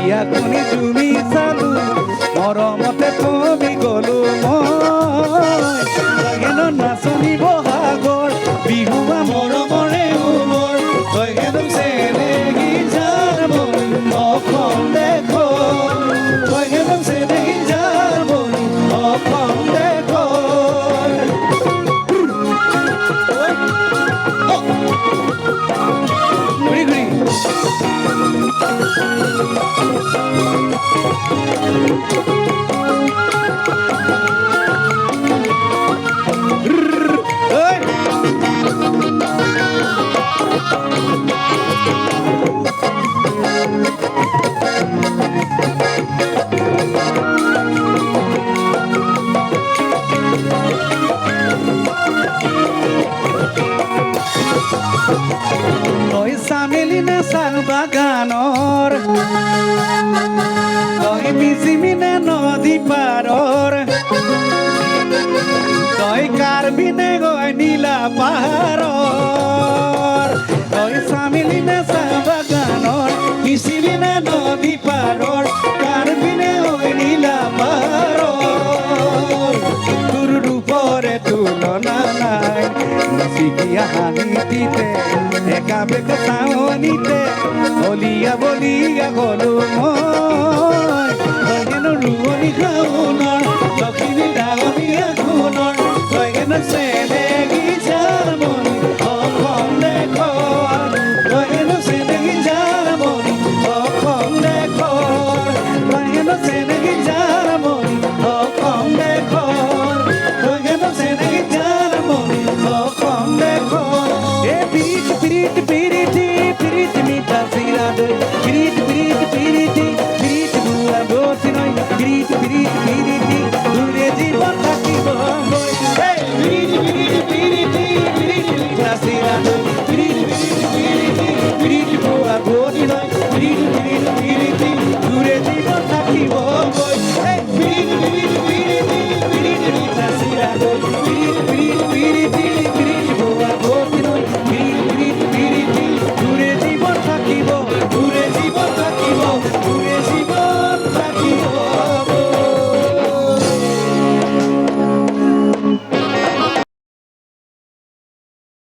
বিয়াখনি তুমি চালো মৰমতে তুমি গলো মই হেনো নাচনি বহাগৰ বিহুৱা মৰমৰে মোৰ তই হেনো চেনেহী যাৰ মন অসম দেশ তই হেনো চেনেহী যাৰ মন অসম দেশ ঘূৰি ঘূৰি তই চামেলি নে চাহ বাগানৰ তই বিজিমিনে নদী পাৰৰ তই কাৰ্বিনে গৈ নীলা পাহাৰৰ তই চামেলি নে চাহ বাগানৰ বিজিমিনে নদী পাৰৰ কাৰ্বিনে গৈ নীলা পাহাৰৰ তোৰ ৰূপৰে তুলনা নাই নাচিকিয়া হাঁহিতে একা বেকা চাৱনিতে বলিয়া বলিয়া গলো মই তই হেনো ৰোৱনী শাওনৰ লখিমী ডাঙৰীয়া গুণৰ তই হেনো চেনেহী যাৰ মনি অসম দেশৰ তই হেনো চেনেহী যাৰ মনি অসম দেশৰ তই হেনো চেনেহী যাৰ মনি অসম দেশৰ তই হেনো চেনেহী যাৰ মনি অসম দেশৰ Piriti, piriti, piriti, mita sirado. Piriti, piriti, piriti, piriti, bula doce noi. Piriti, piriti, piriti, dure di bon.